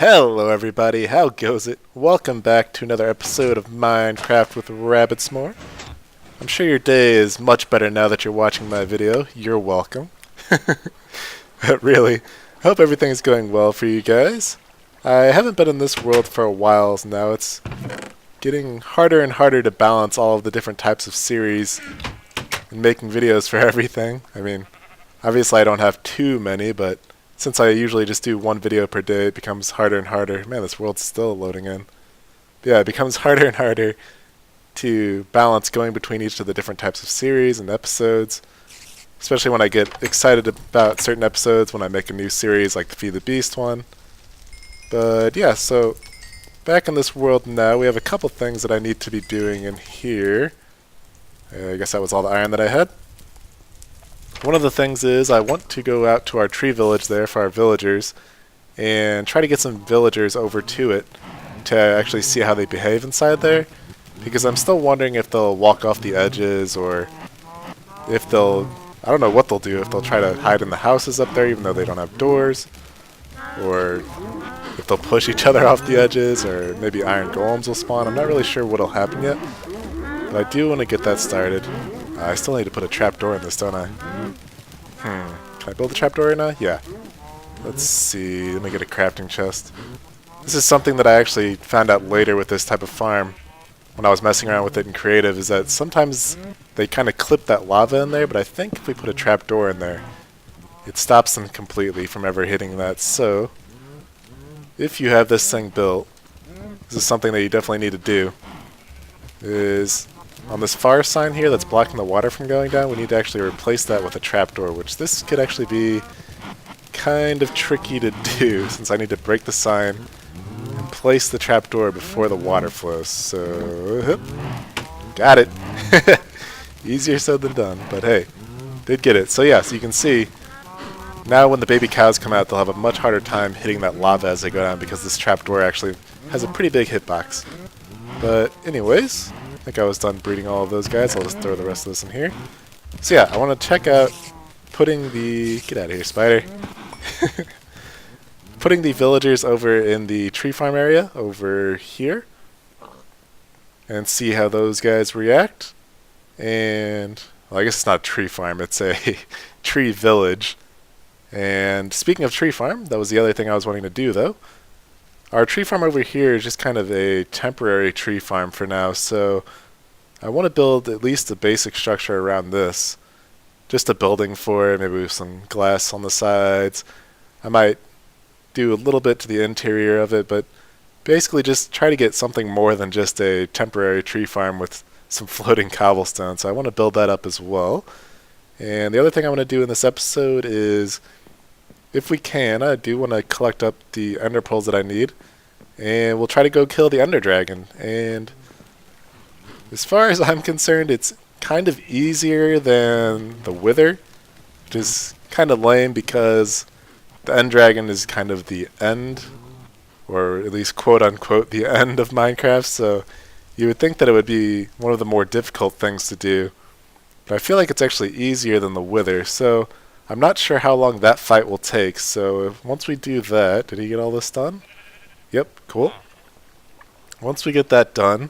Hello everybody, how goes it? Welcome back to another episode of Minecraft with RabidSmore. I'm sure your day is much better now that you're watching my video. You're welcome. But really, I hope everything is going well for you guys. I haven't been in this world for a while now. It's getting harder and harder to balance all of the different types of series and making videos for everything. I mean, obviously I don't have too many, but since I usually just do one video per day, it becomes harder and harder. Man, this world's still loading in. Yeah, it becomes harder and harder to balance going between each of the different types of series and episodes, especially when I get excited about certain episodes when I make a new series like the Feed the Beast one. But yeah, so back in this world now, we have a couple things that I need to be doing in here. I guess that was all the iron that I had. One of the things is I want to go out to our tree village there for our villagers and try to get some villagers over to it to actually see how they behave inside there, because I'm still wondering if they'll walk off the edges or if they'll, I don't know what they'll do, if they'll try to hide in the houses up there even though they don't have doors, or if they'll push each other off the edges, or maybe iron golems will spawn. I'm not really sure what'll happen yet, but I do want to get that started. I still need to put a trapdoor in this, don't I? Can I build a trapdoor right now? Yeah. Let's see. Let me get a crafting chest. This is something that I actually found out later with this type of farm when I was messing around with it in creative, is that sometimes they kind of clip that lava in there, but I think if we put a trapdoor in there, it stops them completely from ever hitting that. So, if you have this thing built, this is something that you definitely need to do, is on this far sign here that's blocking the water from going down, we need to actually replace that with a trapdoor, which this could actually be kind of tricky to do since I need to break the sign and place the trapdoor before the water flows. So, got it. Easier said than done, but hey, did get it. So yeah, so you can see, now when the baby cows come out, they'll have a much harder time hitting that lava as they go down because this trapdoor actually has a pretty big hitbox. But anyways, I think I was done breeding all of those guys. I'll just throw the rest of this in here. So yeah, I want to check out putting the... Get out of here, spider. Putting the villagers over in the tree farm area over here. And see how those guys react. And... well, I guess it's not a tree farm. It's a tree village. And speaking of tree farm, that was the other thing I was wanting to do, though. Our tree farm over here is just kind of a temporary tree farm for now, so I want to build at least a basic structure around this. Just a building for it, maybe with some glass on the sides. I might do a little bit to the interior of it, but basically just try to get something more than just a temporary tree farm with some floating cobblestone. So I want to build that up as well. And the other thing I want to do in this episode is, if we can, I do want to collect up the ender pearls that I need, and we'll try to go kill the ender dragon. And as far as I'm concerned, it's kind of easier than the wither, which is kind of lame because the end dragon is kind of the end, or at least quote unquote the end of Minecraft, so you would think that it would be one of the more difficult things to do, but I feel like it's actually easier than the wither. So I'm not sure how long that fight will take, so once we do that... Did he get all this done? Yep, cool. Once we get that done,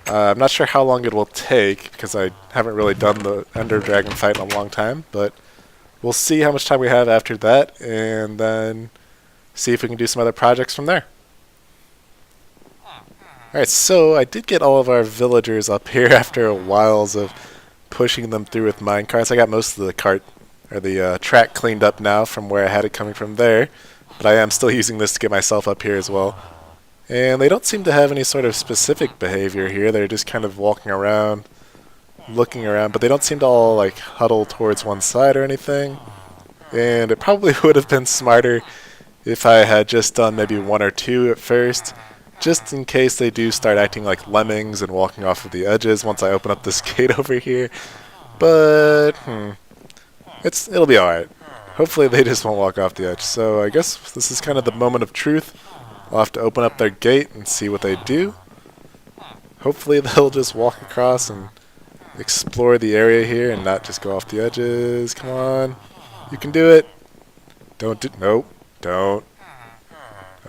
I'm not sure how long it will take, because I haven't really done the Ender Dragon fight in a long time, but we'll see how much time we have after that, and then see if we can do some other projects from there. Alright, so I did get all of our villagers up here after a while of pushing them through with minecarts. I got most of the track cleaned up now from where I had it coming from there, but I am still using this to get myself up here as well. And they don't seem to have any sort of specific behavior here. They're just kind of walking around, looking around, but they don't seem to all like huddle towards one side or anything. And it probably would have been smarter if I had just done maybe one or two at first, just in case they do start acting like lemmings and walking off of the edges once I open up this gate over here. But it'll be alright. Hopefully they just won't walk off the edge. So I guess this is kind of the moment of truth. I'll have to open up their gate and see what they do. Hopefully they'll just walk across and explore the area here and not just go off the edges. Come on. You can do it. Don't do... Nope. Don't.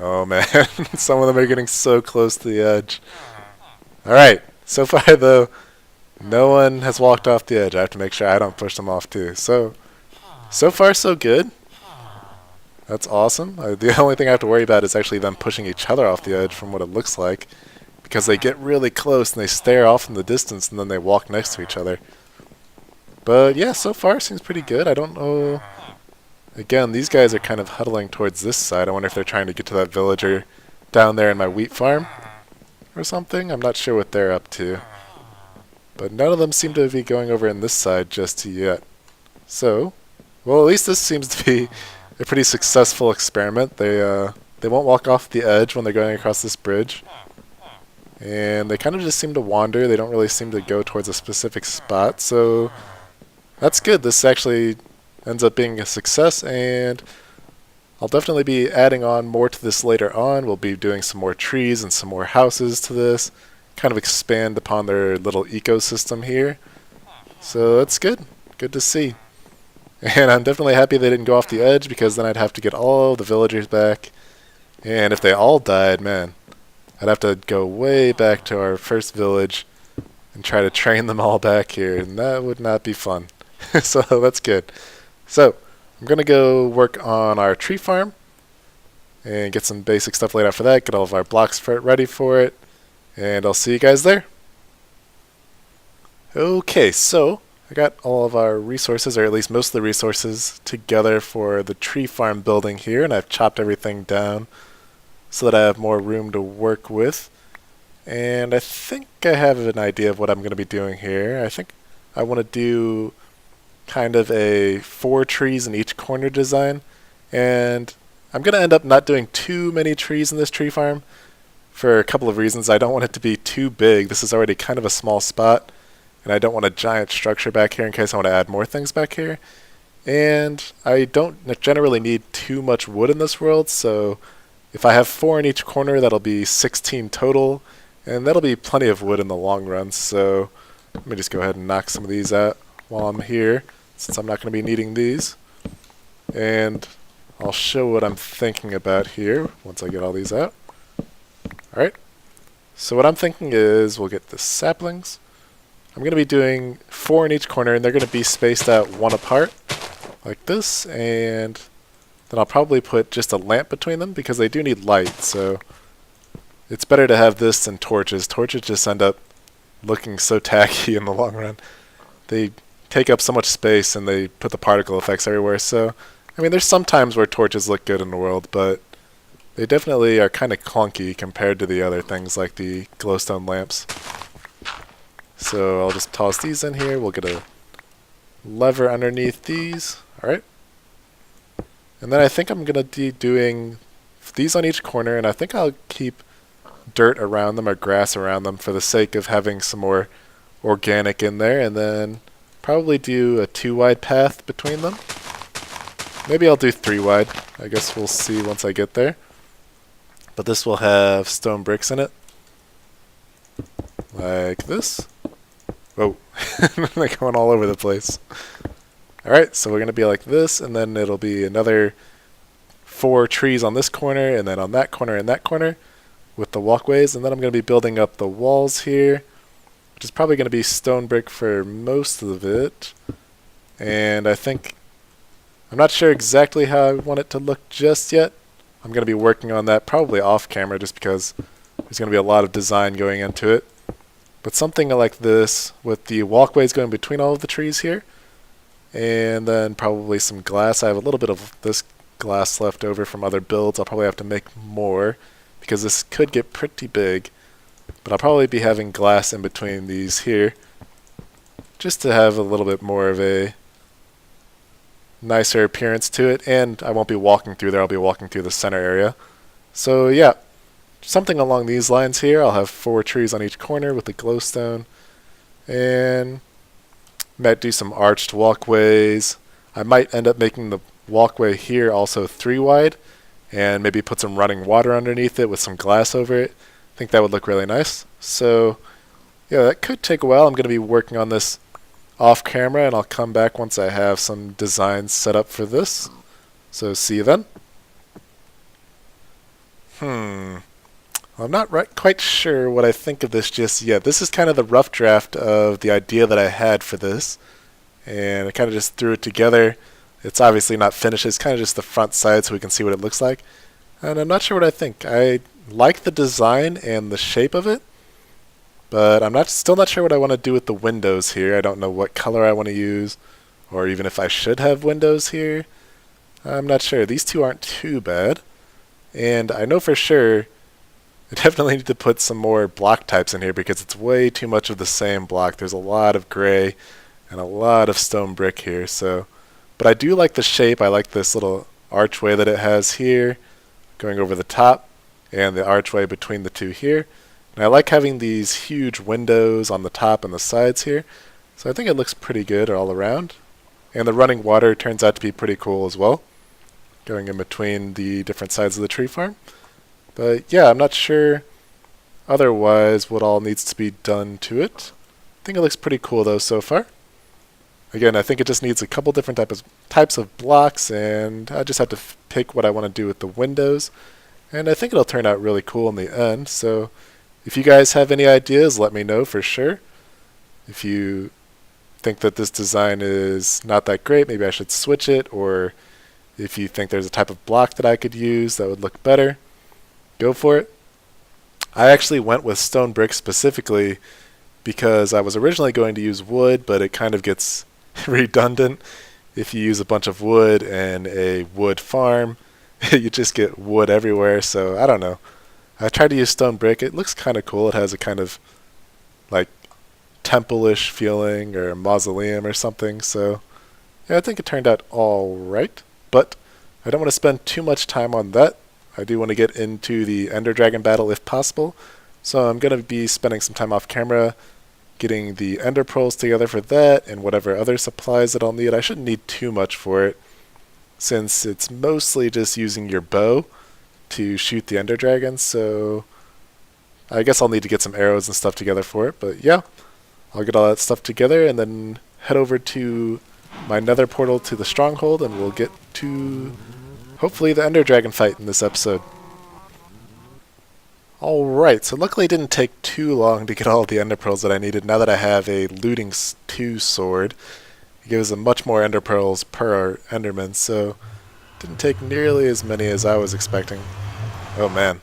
Oh man, some of them are getting so close to the edge. Alright, so far though, no one has walked off the edge. I have to make sure I don't push them off too. So far so good. That's awesome. The only thing I have to worry about is actually them pushing each other off the edge from what it looks like. Because they get really close and they stare off in the distance and then they walk next to each other. But yeah, so far seems pretty good. I don't know. Again, these guys are kind of huddling towards this side. I wonder if they're trying to get to that villager down there in my wheat farm or something. I'm not sure what they're up to. But none of them seem to be going over in this side just yet. So, well, at least this seems to be a pretty successful experiment. They won't walk off the edge when they're going across this bridge. And they kind of just seem to wander. They don't really seem to go towards a specific spot. So that's good. This actually ends up being a success, and I'll definitely be adding on more to this later on. We'll be doing some more trees and some more houses to this, kind of expand upon their little ecosystem here. So that's good. Good to see. And I'm definitely happy they didn't go off the edge, because then I'd have to get all the villagers back. And if they all died, man, I'd have to go way back to our first village and try to train them all back here, and that would not be fun. So that's good. So I'm going to go work on our tree farm and get some basic stuff laid out for that, get all of our blocks ready for it, and I'll see you guys there. Okay, so I got all of our resources, or at least most of the resources, together for the tree farm building here, and I've chopped everything down so that I have more room to work with. And I think I have an idea of what I'm going to be doing here. I think I want to do kind of a 4 trees in each corner design, and I'm going to end up not doing too many trees in this tree farm for a couple of reasons. I don't want it to be too big. This is already kind of a small spot, and I don't want a giant structure back here in case I want to add more things back here. And I don't generally need too much wood in this world, so if I have 4 in each corner, that'll be 16 total, and that'll be plenty of wood in the long run. So let me just go ahead and knock some of these out while I'm here, since I'm not going to be needing these. And I'll show what I'm thinking about here once I get all these out. Alright, so what I'm thinking is we'll get the saplings. I'm going to be doing 4 in each corner, and they're going to be spaced out 1 apart, like this, and then I'll probably put just a lamp between them, because they do need light, so it's better to have this than torches. Torches just end up looking so tacky in the long run. They take up so much space and they put the particle effects everywhere. So, I mean, there's some times where torches look good in the world, but they definitely are kind of clunky compared to the other things like the glowstone lamps. So I'll just toss these in here. We'll get a lever underneath these. Alright. And then I think I'm going to be doing these on each corner, and I think I'll keep dirt around them or grass around them for the sake of having some more organic in there, and then probably do a 2-wide path between them. Maybe I'll do 3-wide. I guess we'll see once I get there. But this will have stone bricks in it. Like this. Whoa. They're going all over the place. Alright, so we're going to be like this, and then it'll be another 4 trees on this corner, and then on that corner and that corner with the walkways. And then I'm going to be building up the walls here, which is probably going to be stone brick for most of it. And I think, I'm not sure exactly how I want it to look just yet. I'm going to be working on that probably off camera, just because there's going to be a lot of design going into it. But something like this with the walkways going between all of the trees here. And then probably some glass. I have a little bit of this glass left over from other builds. I'll probably have to make more, because this could get pretty big. But I'll probably be having glass in between these here, just to have a little bit more of a nicer appearance to it. And I won't be walking through there, I'll be walking through the center area. So yeah, something along these lines here. I'll have 4 trees on each corner with the glowstone, and might do some arched walkways. I might end up making the walkway here also 3-wide, and maybe put some running water underneath it with some glass over it. I think that would look really nice. So yeah, that could take a while. I'm going to be working on this off camera, and I'll come back once I have some designs set up for this. So see you then. I'm not quite sure what I think of this just yet. This is kind of the rough draft of the idea that I had for this, and I kind of just threw it together. It's obviously not finished. It's kind of just the front side so we can see what it looks like. And I'm not sure what I think. I like the design and the shape of it, but I'm still not sure what I want to do with the windows here. I don't know what color I want to use, or even if I should have windows here. I'm not sure. These two aren't too bad. And I know for sure I definitely need to put some more block types in here because it's way too much of the same block. There's a lot of gray and a lot of stone brick here. But I do like the shape. I like this little archway that it has here going over the top and the archway between the two here. And I like having these huge windows on the top and the sides here. So I think it looks pretty good all around. And the running water turns out to be pretty cool as well, going in between the different sides of the tree farm. But yeah, I'm not sure otherwise what all needs to be done to it. I think it looks pretty cool though so far. Again, I think it just needs a couple different types of blocks, and I just have to pick what I want to do with the windows. And I think it'll turn out really cool in the end. So if you guys have any ideas, let me know for sure. If you think that this design is not that great, maybe I should switch it, or if you think there's a type of block that I could use that would look better, go for it. I actually went with stone brick specifically because I was originally going to use wood, but it kind of gets redundant. If you use a bunch of wood and a wood farm, you just get wood everywhere, so I don't know. I tried to use stone brick. It looks kind of cool. It has a kind of like temple-ish feeling, or a mausoleum or something, so yeah, I think it turned out all right. But I don't want to spend too much time on that. I do want to get into the Ender Dragon battle if possible, so I'm going to be spending some time off camera getting the ender pearls together for that and whatever other supplies that I'll need. I shouldn't need too much for it since it's mostly just using your bow to shoot the ender dragons, so I guess I'll need to get some arrows and stuff together for it. But yeah, I'll get all that stuff together and then head over to my nether portal to the stronghold, and we'll get to hopefully the ender dragon fight in this episode. Alright, so luckily it didn't take too long to get all of the ender pearls that I needed now that I have a looting 2 sword. It gives a much more ender pearls per enderman, so it didn't take nearly as many as I was expecting. Oh man.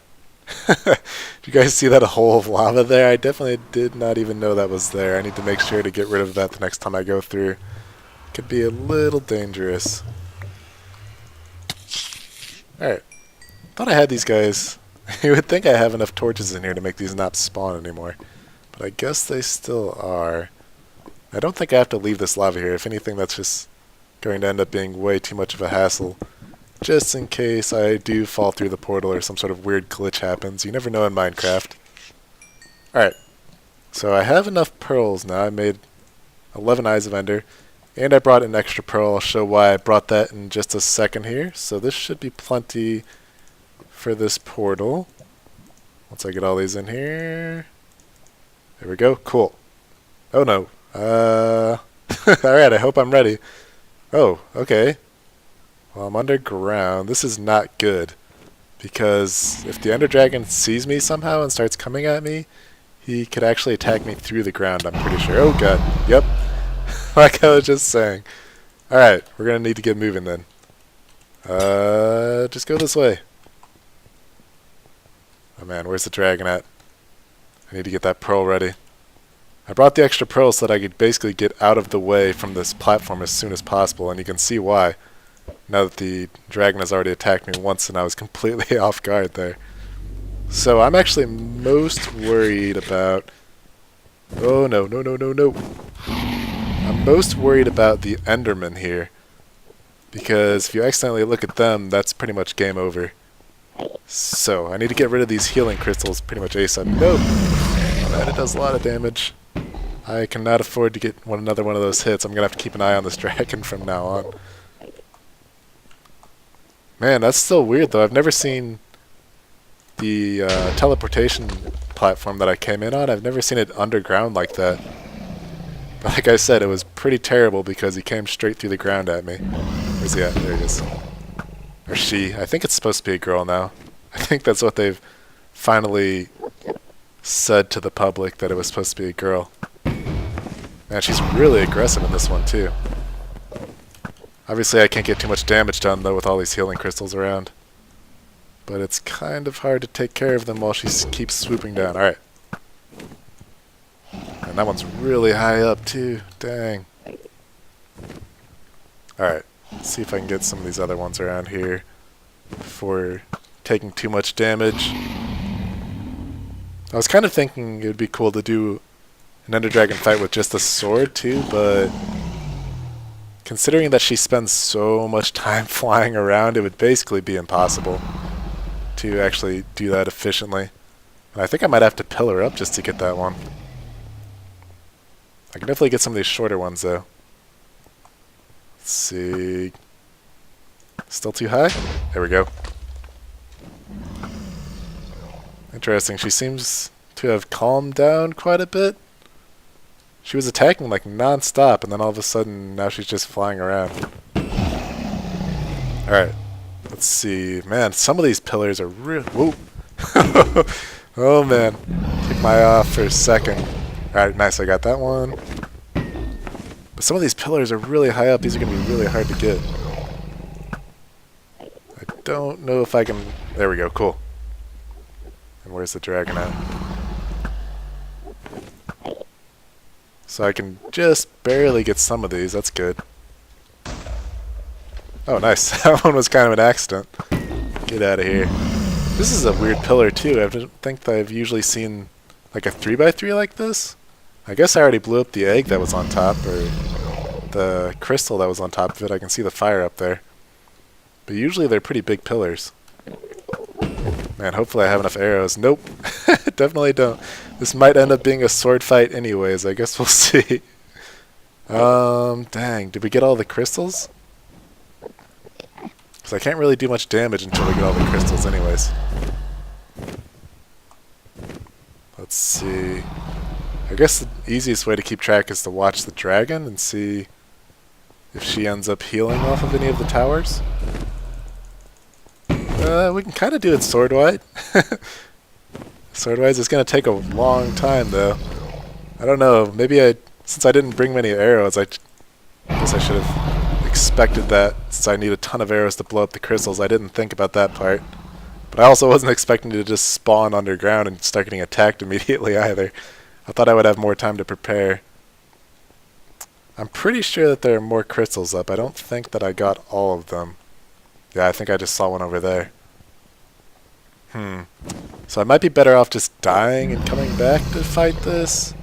Did you guys see that hole of lava there? I definitely did not even know that was there. I need to make sure to get rid of that the next time I go through. It could be a little dangerous. Alright. Thought I had these guys. You would think I have enough torches in here to make these not spawn anymore. But I guess they still are. I don't think I have to leave this lava here. If anything, that's just going to end up being way too much of a hassle. Just in case I do fall through the portal or some sort of weird glitch happens. You never know in Minecraft. Alright. So I have enough pearls now. I made 11 Eyes of Ender. And I brought an extra pearl. I'll show why I brought that in just a second here. So this should be plenty for this portal. Once I get all these in here. There we go. Cool. Oh no. Alright, I hope I'm ready. Oh, okay. Well, I'm underground. This is not good. Because if the Ender Dragon sees me somehow and starts coming at me, he could actually attack me through the ground, I'm pretty sure. Oh god. Yep. Like I was just saying. Alright, we're gonna need to get moving then. Just go this way. Oh man, where's the dragon at? I need to get that pearl ready. I brought the extra pearl so that I could basically get out of the way from this platform as soon as possible, and you can see why. Now that the dragon has already attacked me once and I was completely off guard there. So I'm actually most worried about... Oh no, no, no, no, no. I'm most worried about the Endermen here. Because if you accidentally look at them, that's pretty much game over. So, I need to get rid of these healing crystals pretty much ASAP. No! Oh man, it does a lot of damage. I cannot afford to get another one of those hits. I'm going to have to keep an eye on this dragon from now on. Man, that's still weird though. I've never seen the teleportation platform that I came in on. I've never seen it underground like that. But like I said, it was pretty terrible because he came straight through the ground at me. Where's he at? There he is. Or she. I think it's supposed to be a girl now. I think that's what they've finally said to the public, that it was supposed to be a girl. Man, she's really aggressive in this one too. Obviously I can't get too much damage done though with all these healing crystals around. But it's kind of hard to take care of them while she keeps swooping down. Alright. And that one's really high up too. Dang. Alright. Let's see if I can get some of these other ones around here before taking too much damage. I was kind of thinking it would be cool to do an Ender Dragon fight with just a sword too, but considering that she spends so much time flying around, it would basically be impossible to actually do that efficiently. And I think I might have to pillar up just to get that one. I can definitely get some of these shorter ones though. Let's see. Still too high? There we go. Interesting. She seems to have calmed down quite a bit. She was attacking like non-stop, and then all of a sudden now she's just flying around. Alright. Let's see. Man, some of these pillars are real. Whoa. Oh man. Took my eye off for a second. Alright, nice. I got that one. But some of these pillars are really high up. These are going to be really hard to get. I don't know if I can... There we go. Cool. And where's the dragon at? So I can just barely get some of these. That's good. Oh, nice. That one was kind of an accident. Get out of here. This is a weird pillar, too. I don't think that I've usually seen like a 3x3 like this. I guess I already blew up the egg that was on top, or the crystal that was on top of it. I can see the fire up there. But usually they're pretty big pillars. Man, hopefully I have enough arrows. Nope. Definitely don't. This might end up being a sword fight anyways. I guess we'll see. Dang. Did we get all the crystals? Because I can't really do much damage until we get all the crystals anyways. Let's see. I guess the easiest way to keep track is to watch the dragon and see if she ends up healing off of any of the towers. We can kind of do it sword-wide. Sword-wise, it's going to take a long time, though. I don't know. Maybe since I didn't bring many arrows, I guess I should have expected that. Since I need a ton of arrows to blow up the crystals, I didn't think about that part. But I also wasn't expecting to just spawn underground and start getting attacked immediately either. I thought I would have more time to prepare. I'm pretty sure that there are more crystals up. I don't think that I got all of them. Yeah, I think I just saw one over there. So I might be better off just dying and coming back to fight this,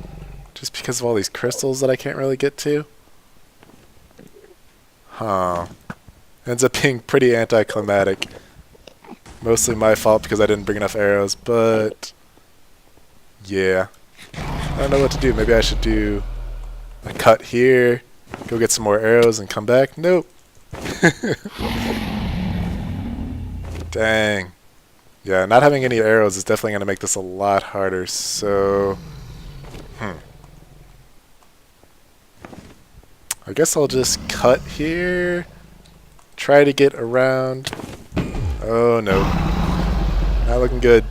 just because of all these crystals that I can't really get to. Huh. Ends up being pretty anticlimactic. Mostly my fault because I didn't bring enough arrows, but yeah. I don't know what to do. Maybe I should do a cut here, go get some more arrows and come back. Nope. Dang. Yeah, not having any arrows is definitely going to make this a lot harder, so... I guess I'll just cut here, try to get around. Oh no. Not looking good.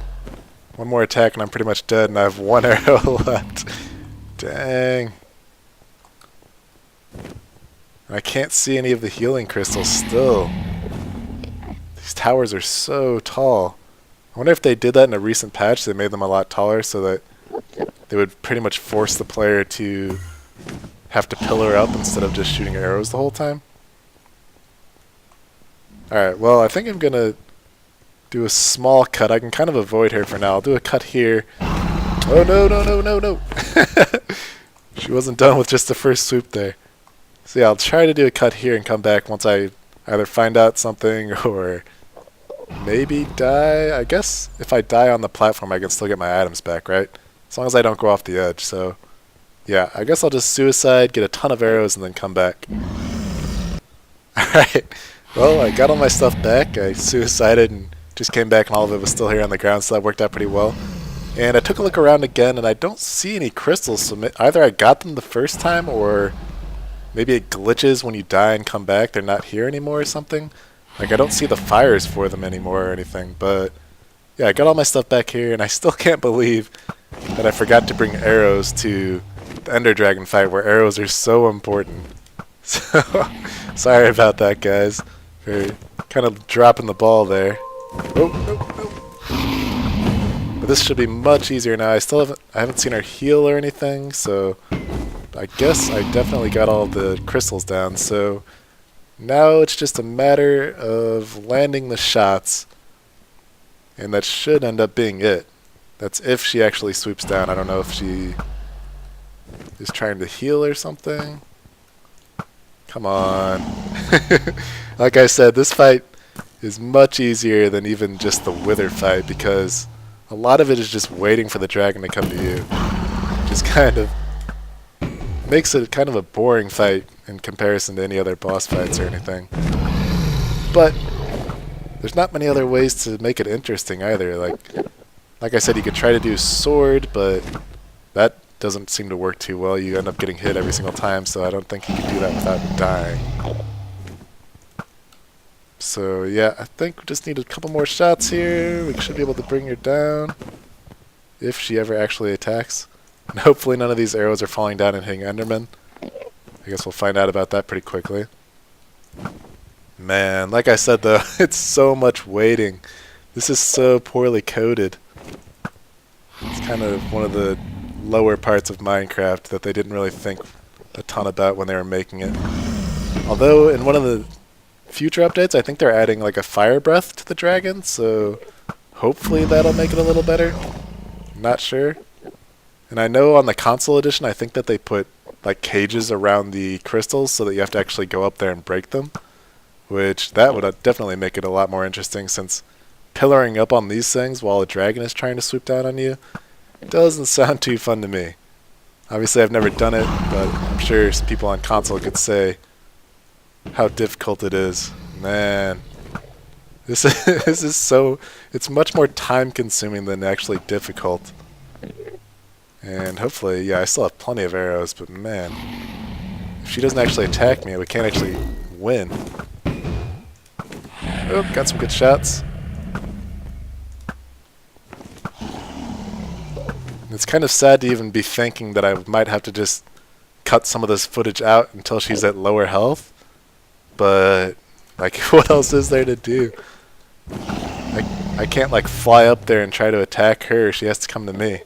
One more attack and I'm pretty much dead, and I have one arrow left. Dang. I can't see any of the healing crystals still. These towers are so tall. I wonder if they did that in a recent patch. They made them a lot taller so that they would pretty much force the player to have to pillar up instead of just shooting arrows the whole time. Alright, well, I think I'm going to do a small cut. I can kind of avoid her for now. I'll do a cut here. Oh, no, no, no, no, no. She wasn't done with just the first swoop there. So yeah, I'll try to do a cut here and come back once I either find out something or maybe die. I guess if I die on the platform, I can still get my items back, right? As long as I don't go off the edge, so... yeah, I guess I'll just suicide, get a ton of arrows, and then come back. Alright, well, I got all my stuff back. I suicided and just came back, and all of it was still here on the ground, so that worked out pretty well. And I took a look around again, and I don't see any crystals, so either I got them the first time, or maybe it glitches when you die and come back. They're not here anymore or something. Like, I don't see the fires for them anymore or anything, but yeah, I got all my stuff back here, and I still can't believe that I forgot to bring arrows to the Ender Dragon fight, where arrows are so important. So, sorry about that, guys, for kind of dropping the ball there. Oh, no. But this should be much easier now. I haven't seen her heal or anything, so I guess I definitely got all the crystals down. So now it's just a matter of landing the shots, and that should end up being it. That's if she actually swoops down. I don't know if she is trying to heal or something. Come on. Like I said, this fight is much easier than even just the Wither fight, because a lot of it is just waiting for the dragon to come to you. Just kind of makes it kind of a boring fight in comparison to any other boss fights or anything. But there's not many other ways to make it interesting either. Like I said, you could try to do sword, but that doesn't seem to work too well. You end up getting hit every single time, so I don't think you can do that without dying. So yeah, I think we just need a couple more shots here. We should be able to bring her down if she ever actually attacks. And hopefully none of these arrows are falling down and hitting Enderman. I guess we'll find out about that pretty quickly. Man, like I said though, it's so much waiting. This is so poorly coded. It's kind of one of the lower parts of Minecraft that they didn't really think a ton about when they were making it. Although in one of the future updates, I think they're adding like a fire breath to the dragon, so hopefully that'll make it a little better. I'm not sure. And I know on the console edition, I think that they put like cages around the crystals so that you have to actually go up there and break them, which that would definitely make it a lot more interesting, since pillaring up on these things while a dragon is trying to swoop down on you doesn't sound too fun to me. Obviously I've never done it, but I'm sure some people on console could say how difficult it is. Man, this is so, it's much more time consuming than actually difficult. And hopefully, yeah, I still have plenty of arrows, but man, if she doesn't actually attack me, we can't actually win. Oh, got some good shots. It's kind of sad to even be thinking that I might have to just cut some of this footage out until she's at lower health. But, like, what else is there to do? I can't, like, fly up there and try to attack her. She has to come to me.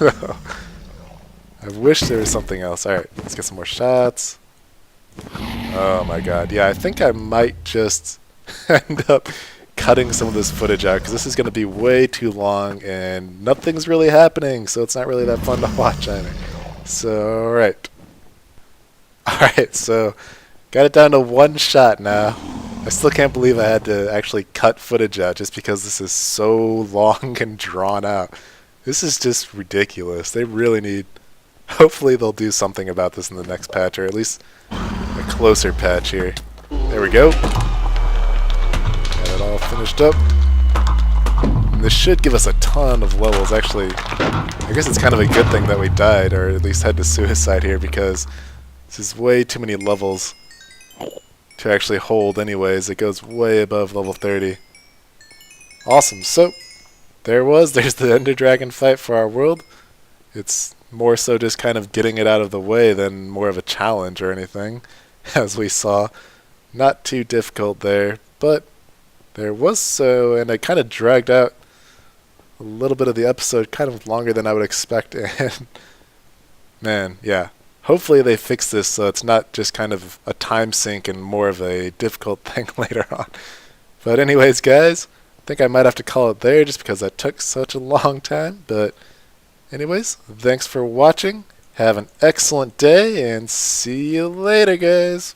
I wish there was something else. Alright, let's get some more shots. Oh my god. Yeah, I think I might just end up cutting some of this footage out, because this is going to be way too long and nothing's really happening, so it's not really that fun to watch either. So, alright, so got it down to one shot now. I still can't believe I had to actually cut footage out just because this is so long and drawn out. This is just ridiculous. They really need... Hopefully they'll do something about this in the next patch, or at least a closer patch here. There we go. Got it all finished up. And this should give us a ton of levels. Actually, I guess it's kind of a good thing that we died, or at least had to suicide here, because this is way too many levels to actually hold anyways. It goes way above level 30. Awesome. So, there's the Ender Dragon fight for our world. It's more so just kind of getting it out of the way than more of a challenge or anything, as we saw. Not too difficult there, but there was so, and I kind of dragged out a little bit of the episode, kind of longer than I would expect, and man, yeah. Hopefully they fix this so it's not just kind of a time sink and more of a difficult thing later on. But anyways, guys, I think I might have to call it there just because that took such a long time, but anyways, thanks for watching. Have an excellent day, and see you later, guys.